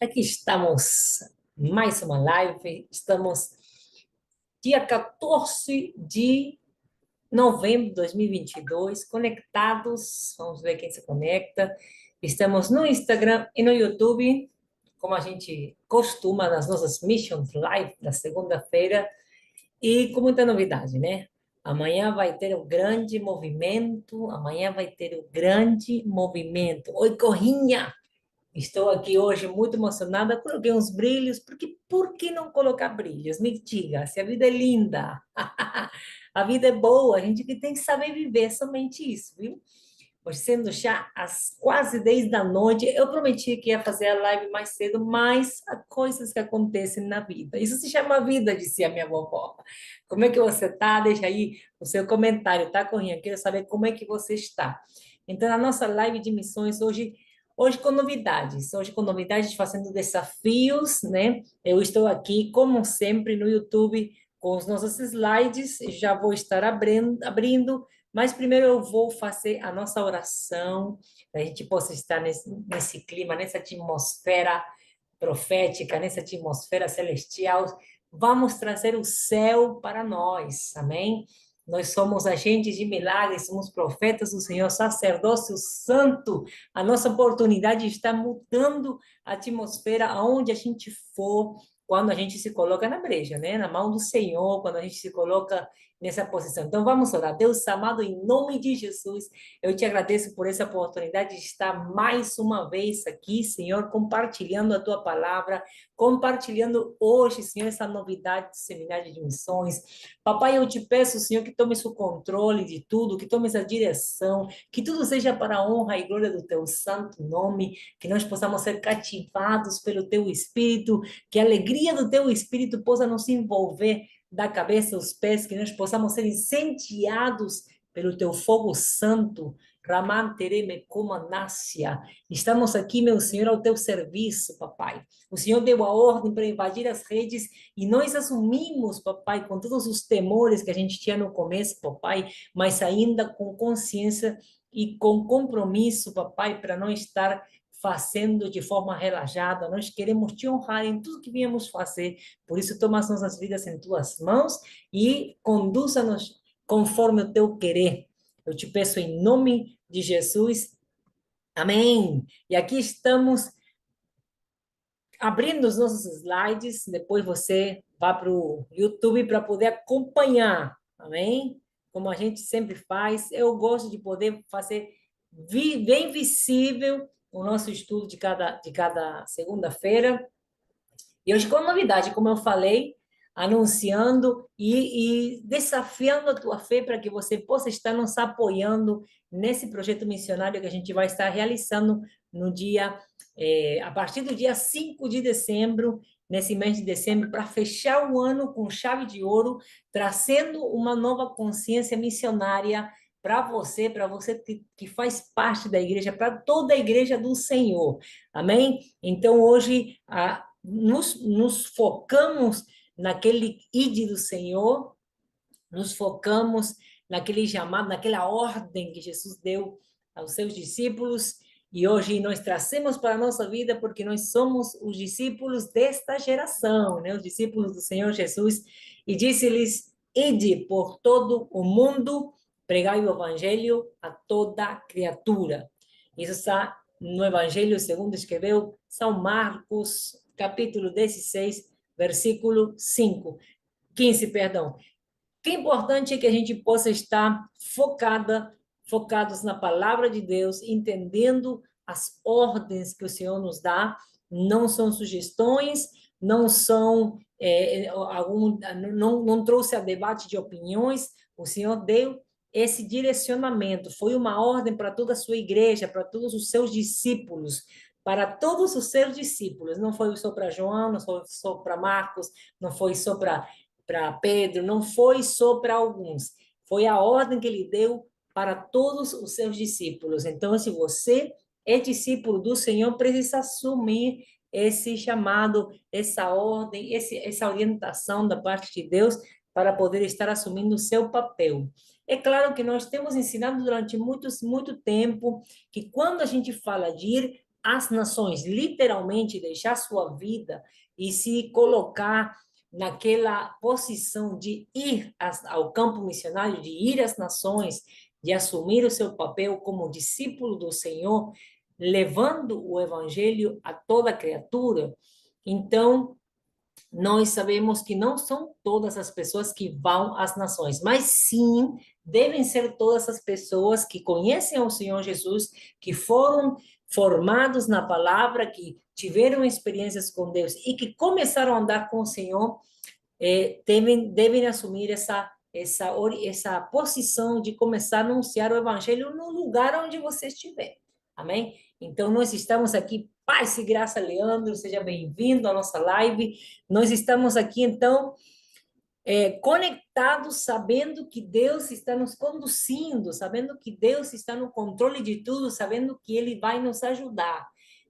Aqui estamos, mais uma live. Estamos dia 14 de novembro de 2022, conectados. Vamos ver quem se conecta. Estamos no Instagram e no YouTube, como a gente costuma nas nossas Missions Live da segunda-feira, e com muita novidade, né? Amanhã vai ter o grande movimento. Amanhã vai ter o grande movimento. Oi, Corrinha! Estou aqui hoje muito emocionada. Coloquei uns brilhos, porque por que não colocar brilhos? Me diga, se a vida é linda, a vida é boa, a gente que tem que saber viver, somente isso, viu? Hoje, sendo já às quase 10 da noite, eu prometi que ia fazer a live mais cedo, mas há coisas que acontecem na vida. Isso se chama vida, disse a minha vovó. Como é que você está? Deixa aí o seu comentário, tá, Corrinha? Quero saber como é que você está. Então, a nossa live de missões hoje com novidades. Hoje com novidades, fazendo desafios, né? Eu estou aqui, como sempre, no YouTube com os nossos slides. Já vou estar abrindo, mas primeiro eu vou fazer a nossa oração, para a gente possa estar nesse clima, nessa atmosfera profética, nessa atmosfera celestial. Vamos trazer o céu para nós, amém? Nós somos agentes de milagres, somos profetas do Senhor, sacerdócio santo. A nossa oportunidade está mudando a atmosfera aonde a gente for, quando a gente se coloca na breja, né? Na mão do Senhor, quando a gente se coloca nessa posição. Então, vamos orar. Deus amado, em nome de Jesus, eu te agradeço por essa oportunidade de estar mais uma vez aqui, Senhor, compartilhando a tua palavra, compartilhando hoje, Senhor, essa novidade do seminário de missões. Papai, eu te peço, Senhor, que tomes o controle de tudo, que tomes a direção, que tudo seja para a honra e glória do teu santo nome, que nós possamos ser cativados pelo teu Espírito, que a alegria do teu Espírito possa nos envolver da cabeça aos pés, que nós possamos ser incendiados pelo teu fogo santo. Raman tereme comanácia. Estamos aqui, meu Senhor, ao teu serviço, papai. O Senhor deu a ordem para invadir as redes e nós assumimos, papai, com todos os temores que a gente tinha no começo, papai, mas ainda com consciência e com compromisso, papai, para não estar fazendo de forma relaxada. Nós queremos te honrar em tudo que viemos fazer. Por isso, toma as nossas vidas em tuas mãos e conduza-nos conforme o teu querer. Eu te peço em nome de Jesus. Amém. E aqui estamos abrindo os nossos slides. Depois você vá para o YouTube para poder acompanhar. Amém? Como a gente sempre faz. Eu gosto de poder fazer bem visível o nosso estudo de cada segunda-feira. E hoje com novidade, como eu falei, anunciando e desafiando a tua fé para que você possa estar nos apoiando nesse projeto missionário que a gente vai estar realizando no dia, a partir do dia 5 de dezembro, nesse mês de dezembro, para fechar o ano com chave de ouro, trazendo uma nova consciência missionária para você que faz parte da igreja, para toda a igreja do Senhor. Amém? Então, hoje, nos focamos naquele ide do Senhor, nos focamos naquele chamado, naquela ordem que Jesus deu aos seus discípulos, e hoje nós trazemos para a nossa vida, porque nós somos os discípulos desta geração, né? Os discípulos do Senhor Jesus, e disse-lhes, ide por todo o mundo, pregai o evangelho a toda criatura. Isso está no Evangelho segundo escreveu São Marcos, capítulo 16, versículo 15, perdão. Que é importante que a gente possa estar focados na palavra de Deus, entendendo as ordens que o Senhor nos dá, não são sugestões, não são não trouxe a debate de opiniões, o Senhor deu esse direcionamento, foi uma ordem para toda a sua igreja, para todos os seus discípulos, para todos os seus discípulos, não foi só para João, não foi só para Marcos, não foi só para Pedro, não foi só para alguns, foi a ordem que ele deu para todos os seus discípulos. Então, se você é discípulo do Senhor, precisa assumir esse chamado, essa ordem, essa orientação da parte de Deus para poder estar assumindo o seu papel. É claro que nós temos ensinado durante muito tempo que quando a gente fala de ir as nações, literalmente deixar sua vida e se colocar naquela posição de ir ao campo missionário, de ir às nações, de assumir o seu papel como discípulo do Senhor, levando o evangelho a toda criatura. Então, nós sabemos que não são todas as pessoas que vão às nações, mas sim devem ser todas as pessoas que conhecem o Senhor Jesus, que foram formados na palavra, que tiveram experiências com Deus e que começaram a andar com o Senhor, devem assumir essa posição de começar a anunciar o evangelho no lugar onde você estiver. Amém? Então, nós estamos aqui, paz e graça, Leandro, seja bem-vindo à nossa live. Nós estamos aqui, então, conectados, sabendo que Deus está nos conduzindo, sabendo que Deus está no controle de tudo, sabendo que Ele vai nos ajudar.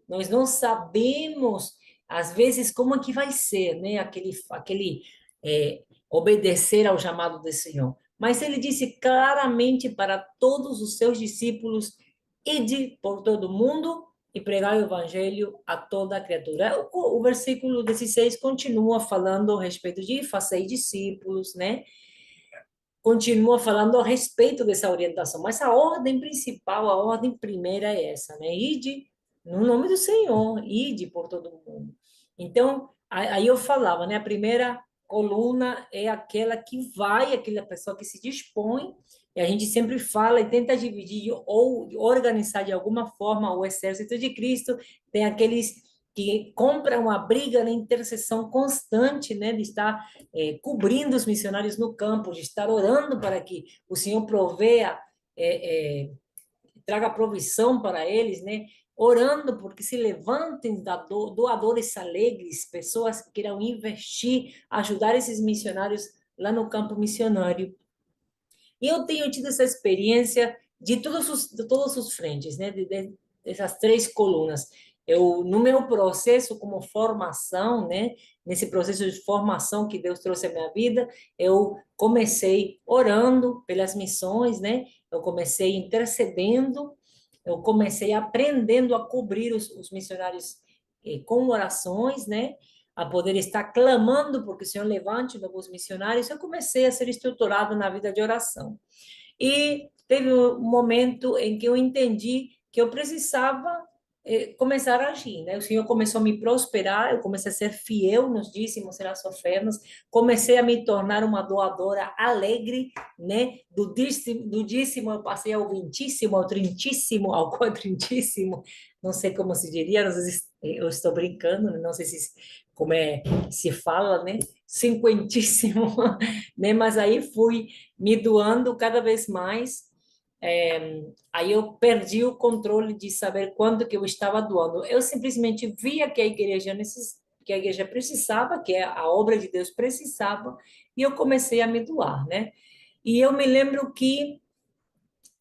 Nós não sabemos, às vezes, como é que vai ser, né? Obedecer ao chamado do Senhor. Mas Ele disse claramente para todos os seus discípulos: ide por todo mundo e pregar o evangelho a toda criatura. O versículo 16 continua falando a respeito de fazer discípulos, né? Continua falando a respeito dessa orientação, mas a ordem principal, a ordem primeira é essa, né? Ide no nome do Senhor, ide por todo mundo. Então, aí eu falava, né? A primeira coluna é aquela que vai, aquela pessoa que se dispõe, e a gente sempre fala e tenta dividir ou organizar de alguma forma o exército de Cristo. Tem aqueles que compram a briga na intercessão constante, né? De estar cobrindo os missionários no campo, de estar orando para que o Senhor proveia, traga provisão para eles, né? Orando porque se levantem doadores alegres, pessoas que queiram investir, ajudar esses missionários lá no campo missionário. E eu tenho tido essa experiência de todos os frentes, né? Dessas três colunas. Eu, no meu processo como formação, né? Nesse processo de formação que Deus trouxe à minha vida, eu comecei orando pelas missões, né? Eu comecei intercedendo, eu comecei aprendendo a cobrir os missionários com orações, né? A poder estar clamando porque o Senhor levante novos missionários. Eu comecei a ser estruturado na vida de oração. E teve um momento em que eu entendi que eu precisava começar a agir, né? O Senhor começou a me prosperar, eu comecei a ser fiel nos dízimos e nas ofertas, comecei a me tornar uma doadora alegre, né? Do dízimo eu passei ao vintíssimo, ao trintíssimo, ao quadrintíssimo, não sei como se diria, não sei se eu estou brincando, não sei se como se fala, né? Cinquentíssimo, né? Mas aí fui me doando cada vez mais. Aí eu perdi o controle de saber quanto que eu estava doando. Eu simplesmente via que que a igreja precisava, que a obra de Deus precisava, e eu comecei a me doar, né? E eu me lembro que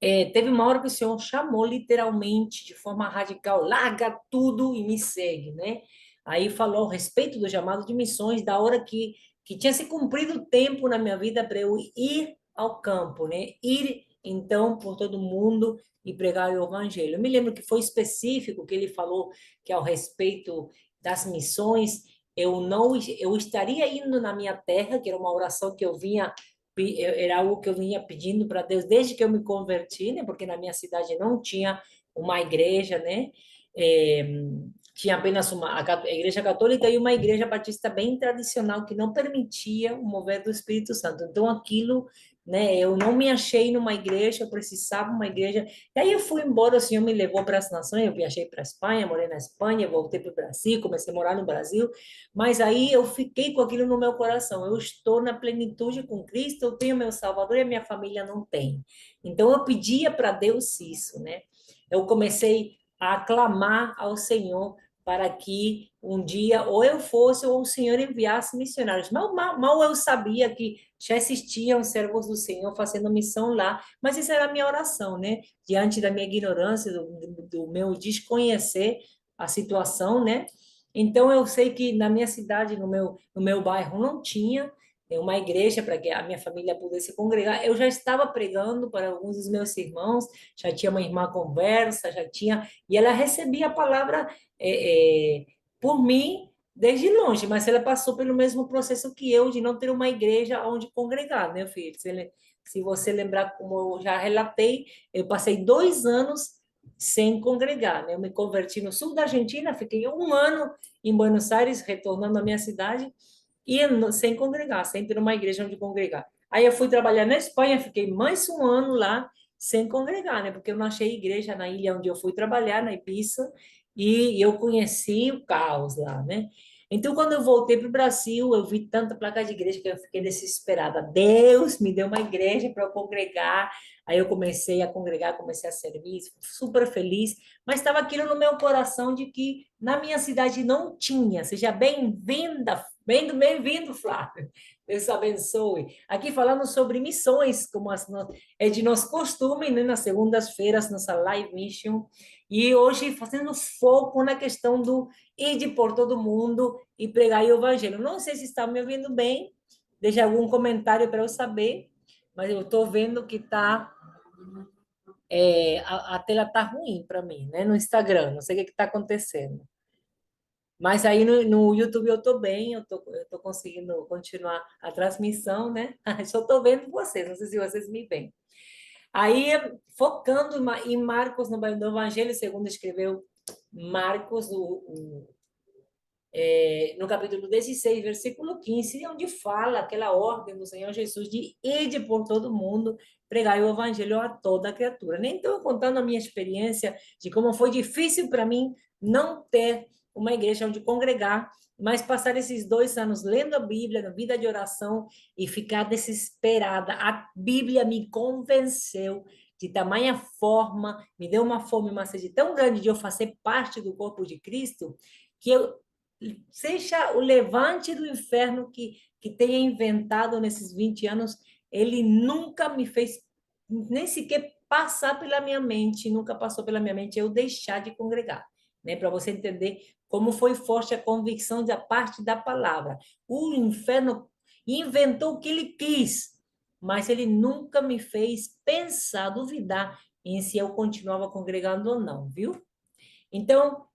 teve uma hora que o Senhor chamou literalmente, de forma radical, larga tudo e me segue, né? Aí falou a respeito do chamado de missões, da hora que tinha se cumprido o tempo na minha vida para eu ir ao campo, né? Ir, então, por todo mundo e pregar o evangelho. Eu me lembro que foi específico que ele falou que ao respeito das missões, eu estaria indo na minha terra, que era uma oração que eu vinha era algo que eu vinha pedindo para Deus desde que eu me converti, né? Porque na minha cidade não tinha uma igreja, né? É, tinha apenas a igreja católica e uma igreja batista bem tradicional que não permitia o mover do Espírito Santo. Então aquilo, né? Eu não me achei numa igreja, eu precisava de uma igreja. E aí eu fui embora, o Senhor me levou para as nações, eu viajei para a Espanha, morei na Espanha, voltei para o Brasil, comecei a morar no Brasil. Mas aí eu fiquei com aquilo no meu coração. Eu estou na plenitude com Cristo, eu tenho meu Salvador e a minha família não tem. Então eu pedia para Deus isso, né? Eu comecei a clamar ao Senhor para que um dia ou eu fosse ou o Senhor enviasse missionários. Mal eu sabia que já existiam servos do Senhor fazendo missão lá, mas essa era a minha oração, né? Diante da minha ignorância, do meu desconhecer a situação, né? Então, eu sei que na minha cidade, no meu bairro, não tinha. uma igreja para que a minha família pudesse congregar. Eu já estava pregando para alguns dos meus irmãos, já tinha uma irmã conversa, já tinha, e ela recebia a palavra por mim desde longe, mas ela passou pelo mesmo processo que eu, de não ter uma igreja onde congregar, né, filho? Se você lembrar, como eu já relatei, eu passei 2 anos sem congregar, né? Eu me converti no sul da Argentina, fiquei um ano em Buenos Aires, retornando à minha cidade, e sem congregar, sem ter uma igreja onde congregar. Aí eu fui trabalhar na Espanha, fiquei mais um ano lá sem congregar, né? Porque eu não achei igreja na ilha onde eu fui trabalhar, na Ibiza, e eu conheci o caos lá, né? Então, quando eu voltei para o Brasil, eu vi tanta placa de igreja que eu fiquei desesperada. Deus me deu uma igreja para eu congregar. Aí eu comecei a congregar, comecei a servir, super feliz, mas estava aquilo no meu coração de que na minha cidade não tinha. Seja bem-vinda, bem-vindo, Flávio. Deus abençoe. Aqui falando sobre missões, como é de nosso costume, né? Nas segundas-feiras, nossa live mission. E hoje fazendo foco na questão do ir de por todo mundo e pregar o evangelho. Não sei se está me ouvindo bem, deixa algum comentário para eu saber, mas eu estou vendo que a tela está ruim para mim, né? No Instagram, não sei o que está acontecendo. Mas aí no YouTube eu estou bem, eu tô conseguindo continuar a transmissão, né? Só estou vendo vocês, não sei se vocês me veem. Aí, focando em Marcos, no Evangelho, segundo escreveu Marcos, no capítulo 16, versículo 15, onde fala aquela ordem do Senhor Jesus de ir por todo mundo, pregar o evangelho a toda criatura. Nem estou contando a minha experiência de como foi difícil para mim não ter uma igreja onde congregar, mas passar esses 2 anos lendo a Bíblia, na vida de oração, e ficar desesperada. A Bíblia me convenceu de tamanha forma, me deu uma fome, uma sede tão grande de eu fazer parte do corpo de Cristo, que eu seja o levante do inferno que tenha inventado nesses 20 anos, ele nunca me fez nem sequer passar pela minha mente, nunca passou pela minha mente eu deixar de congregar, né? Para você entender como foi forte a convicção da parte da palavra. O inferno inventou o que ele quis, mas ele nunca me fez pensar, duvidar em se eu continuava congregando ou não, viu? Então,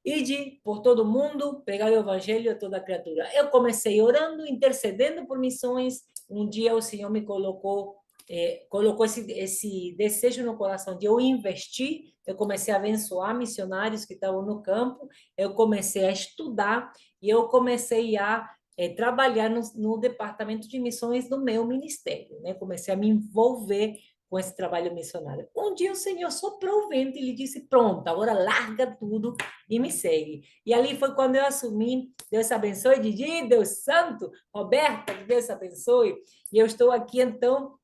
ide por todo mundo, pregar o evangelho a toda criatura. Eu comecei orando, intercedendo por missões. Um dia o Senhor me colocou esse desejo no coração de eu investir. Eu comecei a abençoar missionários que estavam no campo. Eu comecei a estudar e eu comecei a trabalhar no departamento de missões do meu ministério, né? Comecei a me envolver com esse trabalho missionário. Um dia o Senhor soprou o vento e lhe disse: pronto, agora larga tudo e me segue. E ali foi quando eu assumi. Deus abençoe, Didi, Deus santo, Roberta, que Deus abençoe. E eu estou aqui, então,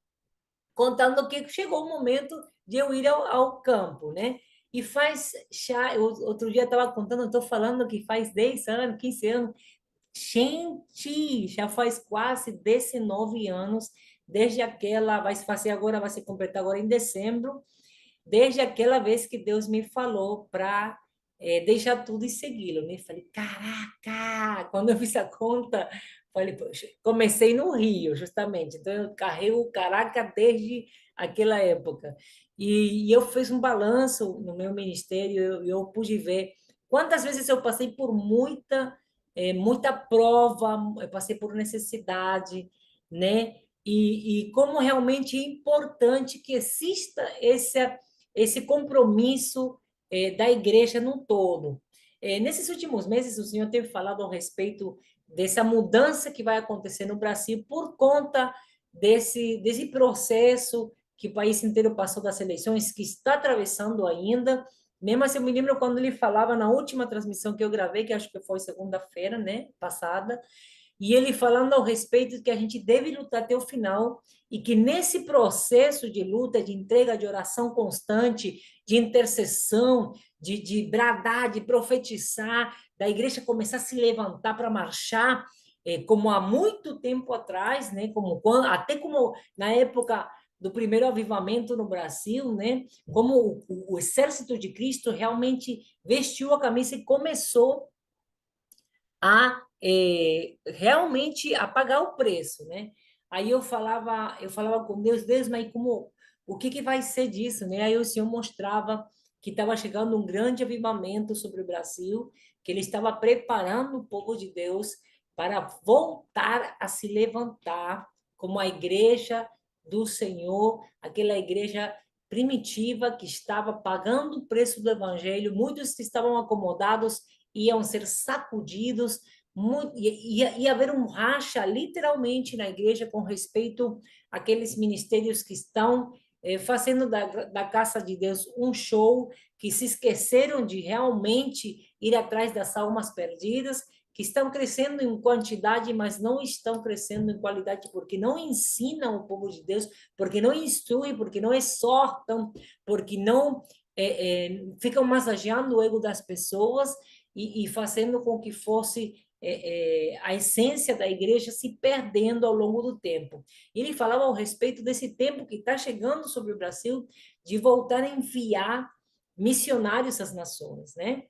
contando que chegou o momento de eu ir ao campo, né? E faz já, outro dia eu estava contando, eu estou falando que faz 10 anos, 15 anos. Gente, já faz quase 19 anos, desde aquela, vai se fazer agora, vai se completar agora em dezembro, desde aquela vez que Deus me falou para deixar tudo e segui-lo, né? Falei, caraca! Quando eu fiz a conta, falei, poxa, comecei no Rio, justamente, então eu carrego caraca desde aquela época. E eu fiz um balanço no meu ministério, eu pude ver quantas vezes eu passei por muita prova, eu passei por necessidade, né? E como realmente é importante que exista esse compromisso da igreja no todo. Nesses últimos meses, o senhor teve falado a respeito dessa mudança que vai acontecer no Brasil por conta desse processo que o país inteiro passou das eleições, que está atravessando ainda. Mesmo assim, eu me lembro quando ele falava na última transmissão que eu gravei, que acho que foi segunda-feira, né, passada, e ele falando ao respeito de que a gente deve lutar até o final e que nesse processo de luta, de entrega, de oração constante, de intercessão, de bradar, de profetizar, da igreja começar a se levantar para marchar, como há muito tempo atrás, né? Até como na época do primeiro avivamento no Brasil, né? Como o exército de Cristo realmente vestiu a camisa e começou a realmente a pagar o preço, né? Aí eu falava com Deus, Deus, mas como, o que que vai ser disso, né? Aí o Senhor mostrava que estava chegando um grande avivamento sobre o Brasil, que ele estava preparando o povo de Deus para voltar a se levantar como a igreja do Senhor, aquela igreja primitiva que estava pagando o preço do evangelho, muitos que estavam acomodados iam ser sacudidos, ia haver um racha literalmente na igreja com respeito àqueles ministérios que estão fazendo da casa de Deus um show, que se esqueceram de realmente ir atrás das almas perdidas, que estão crescendo em quantidade, mas não estão crescendo em qualidade, porque não ensinam o povo de Deus, porque não instruem, porque não exortam, porque não ficam massageando o ego das pessoas e fazendo com que fosse a essência da igreja se perdendo ao longo do tempo. Ele falava ao respeito desse tempo que está chegando sobre o Brasil, de voltar a enviar missionários às nações, né?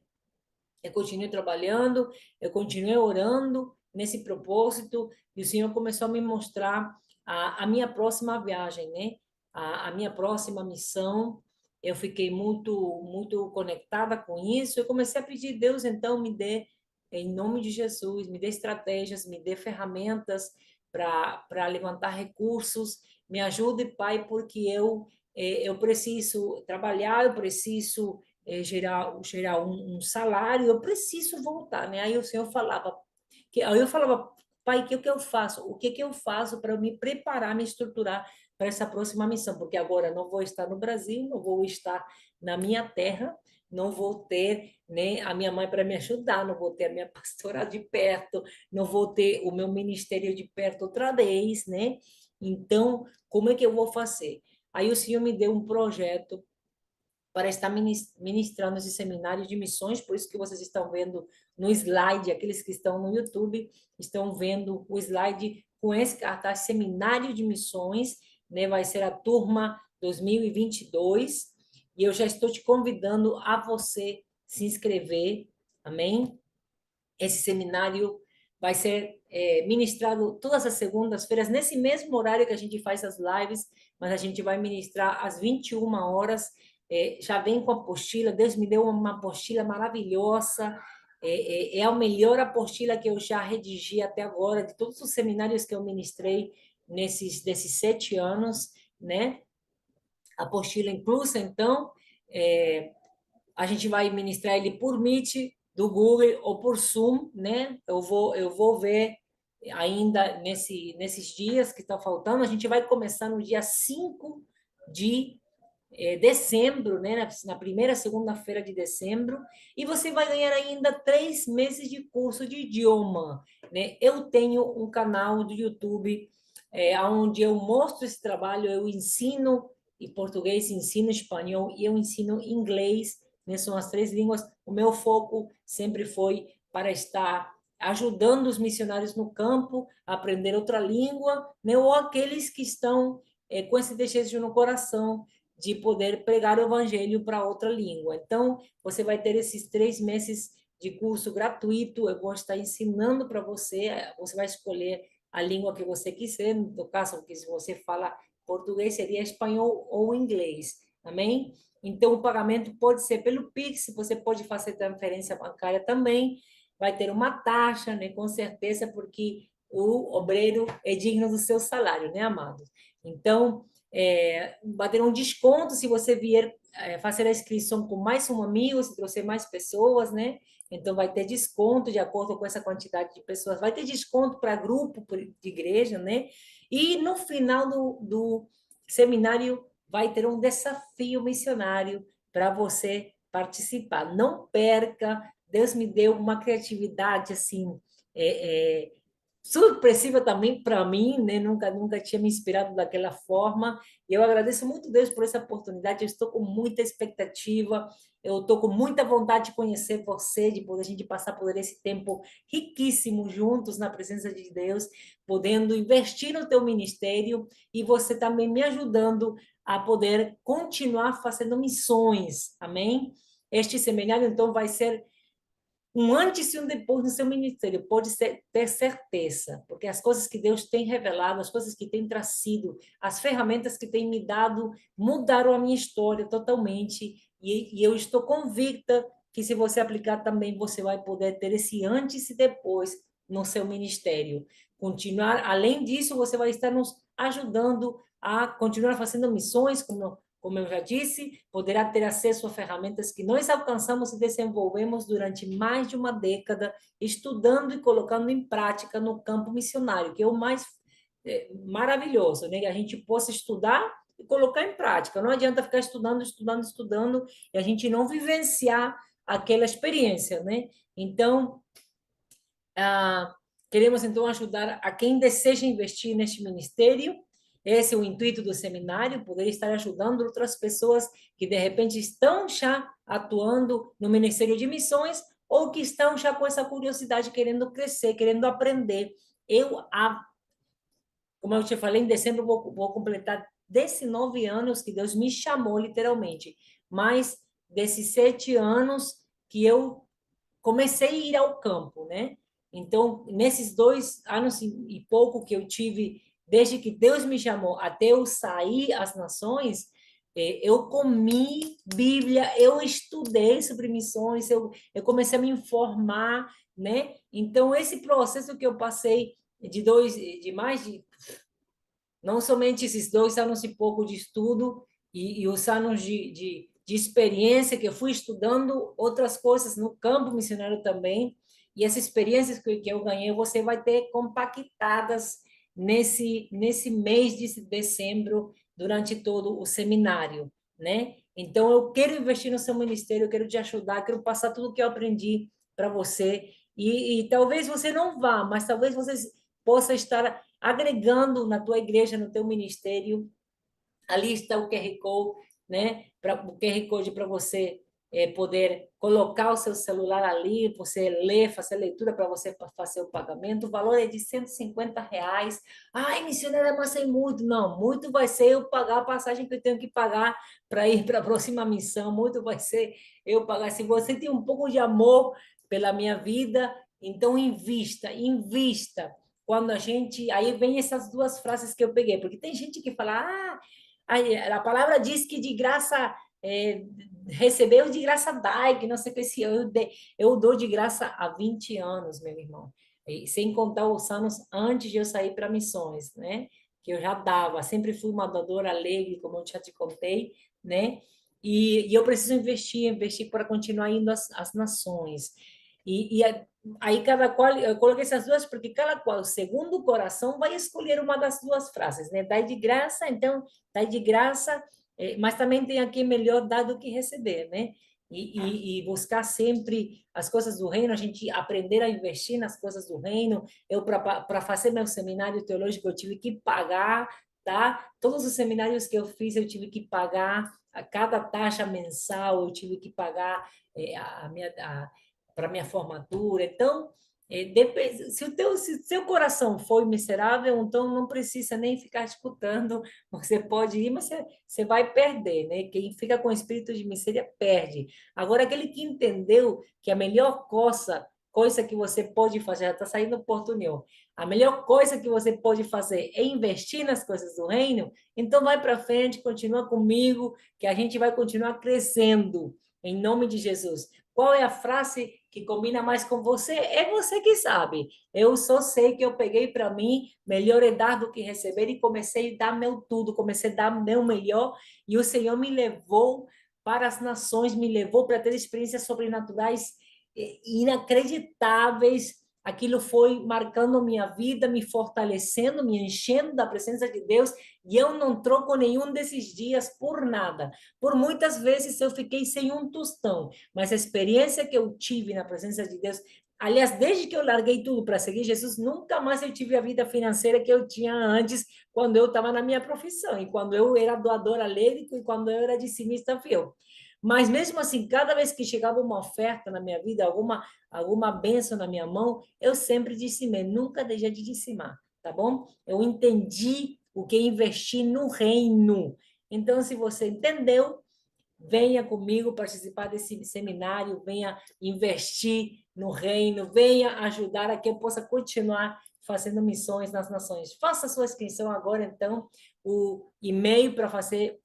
Eu continuei trabalhando, eu continuei orando nesse propósito, e o Senhor começou a me mostrar a minha próxima viagem, né? A minha próxima missão. Eu fiquei muito conectada com isso. Eu comecei a pedir, Deus, então, me dê, em nome de Jesus, me dê estratégias, me dê ferramentas para levantar recursos. Me ajude, Pai, porque eu preciso trabalhar, eu preciso gerar um salário, eu preciso voltar, né? Aí o Senhor falava, aí eu falava, pai, o que eu faço? O que eu faço para me preparar, me estruturar para essa próxima missão? Porque agora não vou estar no Brasil, não vou estar na minha terra, não vou ter, né, a minha mãe para me ajudar, não vou ter a minha pastora de perto, não vou ter o meu ministério de perto outra vez, né? Então, como é que eu vou fazer? Aí o Senhor me deu um projeto para estar ministrando esse seminário de missões, por isso que vocês estão vendo no slide, aqueles que estão no YouTube estão vendo o slide com esse cartaz Seminário de Missões, né? Vai ser a turma 2022, e eu já estou te convidando a você se inscrever, amém? Esse seminário vai ser ministrado todas as segundas-feiras, nesse mesmo horário que a gente faz as lives, mas a gente vai ministrar às 21 horas. Já vem com a apostila, Deus me deu uma apostila maravilhosa, é a melhor apostila que eu já redigi até agora, de todos os seminários que eu ministrei desses 7 anos, né? Apostila inclusa, então, a gente vai ministrar ele por Meet do Google ou por Zoom, né? Eu vou ver ainda nesses dias que está faltando. A gente vai começar no dia 5 de dezembro, né? Na primeira segunda-feira de dezembro, e você vai ganhar ainda 3 meses de curso de idioma, né? Eu tenho um canal do YouTube onde eu mostro esse trabalho, eu ensino em português, ensino espanhol e eu ensino inglês, né? São as 3 línguas. O meu foco sempre foi para estar ajudando os missionários no campo a aprender outra língua, né? Ou aqueles que estão com esse desejo no coração de poder pregar o evangelho para outra língua. Então, você vai ter esses 3 meses de curso gratuito, eu vou estar ensinando para você, você vai escolher a língua que você quiser, no caso, que se você fala português, seria espanhol ou inglês, amém? Então, o pagamento pode ser pelo Pix, você pode fazer transferência bancária também, vai ter uma taxa, né, com certeza, porque o obreiro é digno do seu salário, né, amados? Então, vai ter um desconto se você vier fazer a inscrição com mais um amigo, se trouxer mais pessoas, né? Então, vai ter desconto de acordo com essa quantidade de pessoas. Vai ter desconto para grupo de igreja, né? E no final do seminário, vai ter um desafio missionário para você participar. Não perca. Deus me deu uma criatividade, assim, surpressiva também para mim, né? Nunca tinha me inspirado daquela forma. E eu agradeço muito a Deus por essa oportunidade. Eu estou com muita expectativa, eu estou com muita vontade de conhecer você, de poder a gente passar por esse tempo riquíssimo juntos na presença de Deus, podendo investir no teu ministério e você também me ajudando a poder continuar fazendo missões. Amém? Este seminário, então, vai ser um antes e um depois no seu ministério, pode ser, ter certeza, porque as coisas que Deus tem revelado, as coisas que tem trazido, as ferramentas que tem me dado, mudaram a minha história totalmente, e eu estou convicta que se você aplicar também, você vai poder ter esse antes e depois no seu ministério. Continuar, além disso, você vai estar nos ajudando a continuar fazendo missões, como eu já disse, poderá ter acesso a ferramentas que nós alcançamos e desenvolvemos durante mais de uma década, estudando e colocando em prática no campo missionário, que é o mais maravilhoso, né? Que a gente possa estudar e colocar em prática. Não adianta ficar estudando, estudando, estudando e a gente não vivenciar aquela experiência, né? Então, ah, queremos então ajudar a quem deseja investir neste ministério. Esse é o intuito do seminário, poder estar ajudando outras pessoas que de repente estão já atuando no Ministério de Missões ou que estão já com essa curiosidade, querendo crescer, querendo aprender. Como eu te falei, em dezembro vou completar 19 anos que Deus me chamou, literalmente. Mas desses 7 anos que eu comecei a ir ao campo, né? Então, nesses 2 anos e pouco que eu tive, desde que Deus me chamou até eu sair às nações, eu comi Bíblia, eu estudei sobre missões, eu comecei a me informar, né? Então, esse processo que eu passei de mais de não somente esses 2 anos e pouco de estudo e os anos de experiência que eu fui estudando outras coisas no campo missionário também, e essas experiências que eu ganhei, você vai ter compactadas nesse mês de dezembro, durante todo o seminário, né? Então, eu quero investir no seu ministério, eu quero te ajudar, quero passar tudo o que eu aprendi para você, e talvez você não vá, mas talvez você possa estar agregando na tua igreja, no teu ministério. Ali está o QR Code, né? O QR Code para você poder colocar o seu celular ali, você ler, fazer leitura para você fazer o pagamento. O valor é de R$ 150. Ai, missionária, mas é muito. Não, muito vai ser eu pagar a passagem que eu tenho que pagar para ir para a próxima missão. Muito vai ser eu pagar. Se você tem um pouco de amor pela minha vida, então invista, invista. Quando a gente. Aí vem essas duas frases que eu peguei, porque tem gente que fala, a palavra diz que de graça recebeu, de graça dai, que não sei o que se eu dou de graça há 20 anos, meu irmão. E sem contar os anos antes de eu sair para missões, né? Que eu já dava, sempre fui uma doadora alegre, como eu já te contei, né? E eu preciso investir, investir para continuar indo às nações. Aí cada qual, eu coloquei essas duas porque cada qual, segundo o coração, vai escolher uma das duas frases, né? Dai de graça, então, dai de graça, mas também tem aqui melhor dar do que receber, né? E buscar sempre as coisas do reino, a gente aprender a investir nas coisas do reino. Eu, para fazer meu seminário teológico, eu tive que pagar, tá? Todos os seminários que eu fiz, eu tive que pagar, a cada taxa mensal, eu tive que pagar para minha formatura. Então, se se seu coração foi miserável, então não precisa nem ficar escutando. Você pode ir, mas você vai perder, né? Quem fica com espírito de miséria perde. Agora, aquele que entendeu que a melhor coisa que você pode fazer, já está saindo do portunhol, a melhor coisa que você pode fazer é investir nas coisas do reino, então vai para frente, continua comigo, que a gente vai continuar crescendo, em nome de Jesus. Qual é a frase que combina mais com você? É você que sabe. Eu só sei que eu peguei para mim, melhor é dar do que receber, e comecei a dar meu tudo, comecei a dar meu melhor, e o Senhor me levou para as nações, me levou para ter experiências sobrenaturais inacreditáveis. Aquilo foi marcando minha vida, me fortalecendo, me enchendo da presença de Deus, e eu não troco nenhum desses dias por nada. Por muitas vezes eu fiquei sem um tostão, mas a experiência que eu tive na presença de Deus, aliás, desde que eu larguei tudo para seguir Jesus, nunca mais eu tive a vida financeira que eu tinha antes, quando eu estava na minha profissão, e quando eu era doadora alegre, e quando eu era dizimista fiel. Mas mesmo assim, cada vez que chegava uma oferta na minha vida, alguma bênção na minha mão, eu sempre dizimei, nunca deixei de dizimar, tá bom? Eu entendi o que é investir no reino. Então, se você entendeu, venha comigo participar desse seminário, venha investir no reino, venha ajudar a que eu possa continuar fazendo missões nas nações. Faça a sua inscrição agora, então. O e-mail para você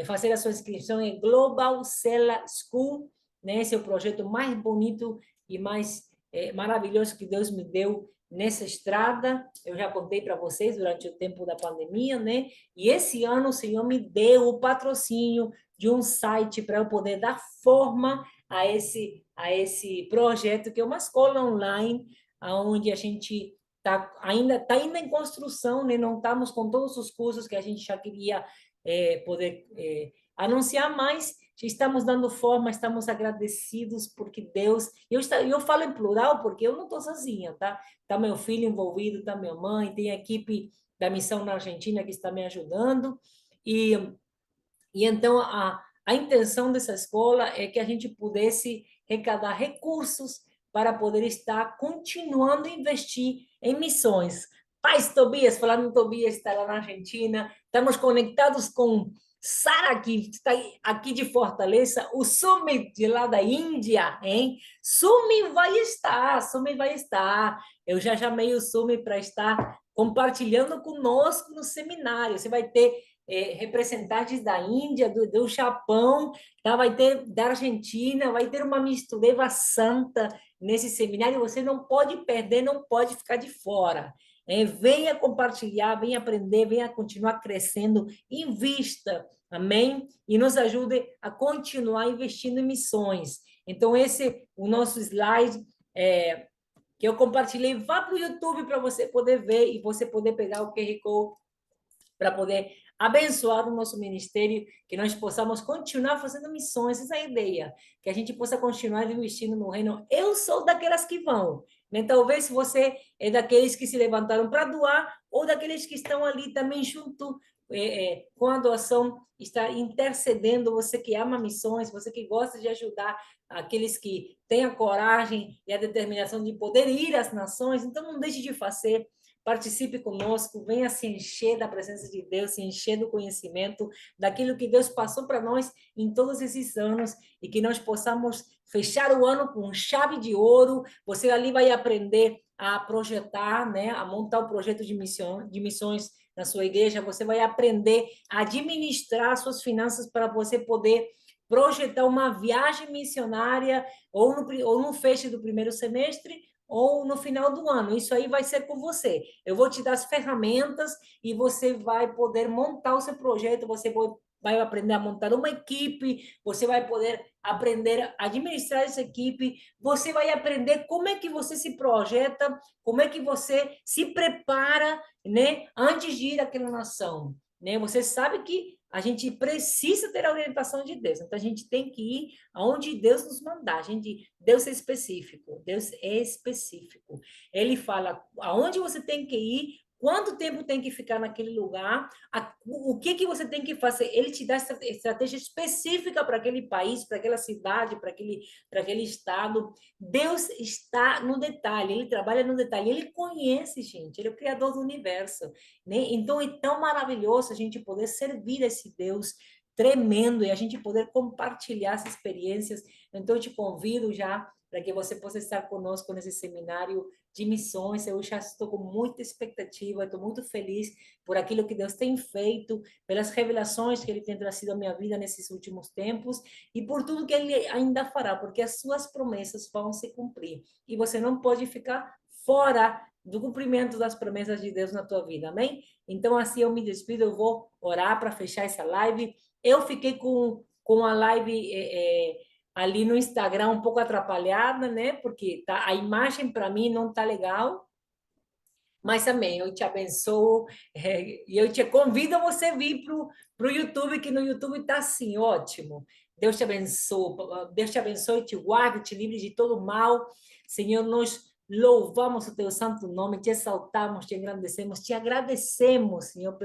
fazer a sua inscrição é Global Cella School, né? Esse é o projeto mais bonito e mais maravilhoso que Deus me deu nessa estrada. Eu já contei para vocês durante o tempo da pandemia, né? E esse ano o Senhor me deu o patrocínio de um site para eu poder dar forma a esse projeto, que é uma escola online, onde a gente está ainda em construção, né? Não estamos com todos os cursos que a gente já queria poder anunciar, mas estamos dando forma, estamos agradecidos porque Deus... Eu falo em plural porque eu não estou sozinha, tá? Está meu filho envolvido, está minha mãe, tem a equipe da missão na Argentina que está me ajudando, e então, a intenção dessa escola é que a gente pudesse arrecadar recursos para poder estar continuando a investir em missões. Paz Tobias, falando em Tobias, está lá na Argentina, estamos conectados com Sara, que está aqui de Fortaleza, o Sumi de lá da Índia, hein? Sumi vai estar. Eu já chamei o Sumi para estar compartilhando conosco no seminário. Você vai ter representantes da Índia, do Japão, tá? Vai ter da Argentina, vai ter uma mistureba santa nesse seminário. Você não pode perder, não pode ficar de fora. Venha compartilhar, venha aprender, venha continuar crescendo, invista, amém? E nos ajude a continuar investindo em missões. Então, esse é o nosso slide que eu compartilhei. Vá para o YouTube para você poder ver e você poder pegar o QR Code para poder abençoar o nosso ministério, que nós possamos continuar fazendo missões, essa é a ideia, que a gente possa continuar investindo no reino. Eu sou daquelas que vão, né? Talvez você é daqueles que se levantaram para doar, ou daqueles que estão ali também junto com a doação, está intercedendo, você que ama missões, você que gosta de ajudar aqueles que têm a coragem e a determinação de poder ir às nações, então não deixe de fazer. Participe conosco, venha se encher da presença de Deus, se encher do conhecimento, daquilo que Deus passou para nós em todos esses anos, e que nós possamos fechar o ano com chave de ouro. Você ali vai aprender a projetar, né, a montar o projeto de missões na sua igreja, você vai aprender a administrar suas finanças para você poder projetar uma viagem missionária ou no fecho do primeiro semestre, ou no final do ano. Isso aí vai ser com você. Eu vou te dar as ferramentas e você vai poder montar o seu projeto, você vai aprender a montar uma equipe, você vai poder aprender a administrar essa equipe, você vai aprender como é que você se projeta, como é que você se prepara, né, antes de ir àquela nação, né? Você sabe que a gente precisa ter a orientação de Deus. Então, a gente tem que ir aonde Deus nos mandar. Deus é específico. Deus é específico. Ele fala aonde você tem que ir, quanto tempo tem que ficar naquele lugar, o que você tem que fazer. Ele te dá estratégia específica para aquele país, para aquela cidade, para aquele estado. Deus está no detalhe, ele trabalha no detalhe, ele conhece, gente, ele é o criador do universo, né? Então é tão maravilhoso a gente poder servir esse Deus tremendo e a gente poder compartilhar essas experiências. Então eu te convido já para que você possa estar conosco nesse seminário de missões. Eu já estou com muita expectativa, estou muito feliz por aquilo que Deus tem feito, pelas revelações que Ele tem trazido à minha vida nesses últimos tempos e por tudo que Ele ainda fará, porque as suas promessas vão se cumprir. E você não pode ficar fora do cumprimento das promessas de Deus na tua vida, amém? Então, assim eu me despido, eu vou orar para fechar essa live. Eu fiquei com a live ali no Instagram um pouco atrapalhada, né? Porque a imagem para mim não tá legal. Mas amém, eu te abençoo e eu te convido a você vir para o YouTube, que no YouTube está assim, ótimo. Deus te abençoe, te guarde, te livre de todo mal. Senhor, nós louvamos o teu santo nome, te exaltamos, te engrandecemos, te agradecemos, Senhor,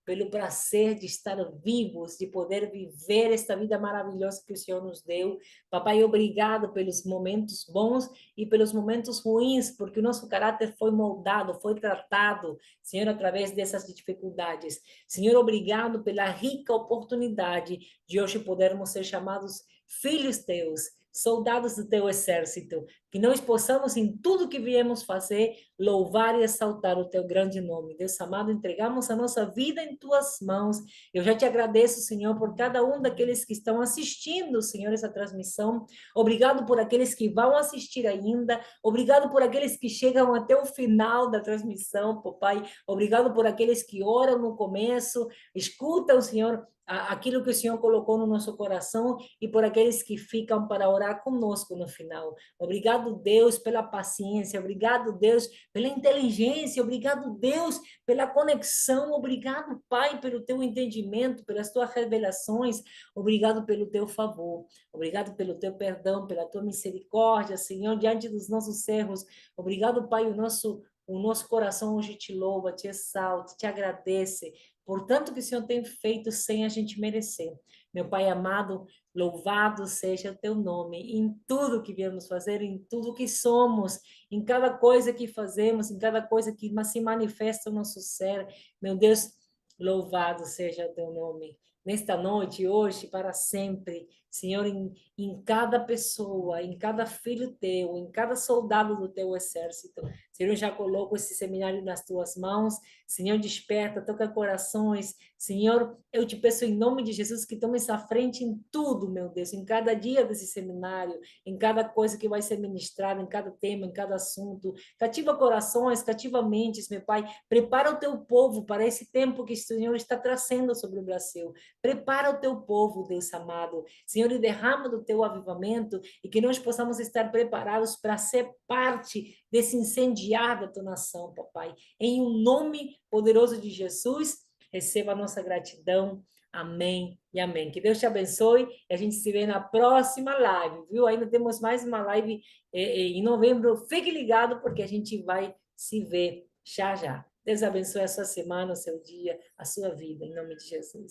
pelo prazer de estar vivos, de poder viver esta vida maravilhosa que o Senhor nos deu. Papai, obrigado pelos momentos bons e pelos momentos ruins, porque o nosso caráter foi moldado, foi tratado, Senhor, através dessas dificuldades. Senhor, obrigado pela rica oportunidade de hoje podermos ser chamados filhos teus, soldados do teu exército, que nós possamos, em tudo que viemos fazer, louvar e exaltar o teu grande nome. Deus amado, entregamos a nossa vida em tuas mãos. Eu já te agradeço, Senhor, por cada um daqueles que estão assistindo, Senhor, essa transmissão. Obrigado por aqueles que vão assistir ainda. Obrigado por aqueles que chegam até o final da transmissão, papai. Obrigado por aqueles que oram no começo, escutam, Senhor, aquilo que o Senhor colocou no nosso coração e por aqueles que ficam para orar conosco no final. Obrigado, Deus, pela paciência. Obrigado, Deus, pela inteligência. Obrigado, Deus, pela conexão. Obrigado, Pai, pelo teu entendimento, pelas tuas revelações. Obrigado pelo teu favor. Obrigado pelo teu perdão, pela tua misericórdia, Senhor, diante dos nossos erros. Obrigado, Pai, o nosso coração hoje te louva, te exalta, te agradece por tanto que o Senhor tem feito sem a gente merecer. Meu Pai amado, louvado seja o teu nome em tudo que viemos fazer, em tudo que somos, em cada coisa que fazemos, em cada coisa que se manifesta no nosso ser. Meu Deus, louvado seja o teu nome. Nesta noite, hoje, para sempre, Senhor, em cada pessoa, em cada filho teu, em cada soldado do teu exército. Senhor, eu já coloco esse seminário nas tuas mãos. Senhor, desperta, toca corações. Senhor, eu te peço em nome de Jesus que tomes a frente em tudo, meu Deus, em cada dia desse seminário, em cada coisa que vai ser ministrada, em cada tema, em cada assunto. Cativa corações, cativa mentes, meu Pai. Prepara o teu povo para esse tempo que o Senhor está trazendo sobre o Brasil. Prepara o teu povo, Deus amado. Senhor, e derrama do teu avivamento e que nós possamos estar preparados para ser parte desse incendiar da tua nação, papai. Em um nome poderoso de Jesus, receba a nossa gratidão. Amém e amém. Que Deus te abençoe e a gente se vê na próxima live, viu? Ainda temos mais uma live em novembro. Fique ligado porque a gente vai se ver já já. Deus abençoe a sua semana, o seu dia, a sua vida, em nome de Jesus.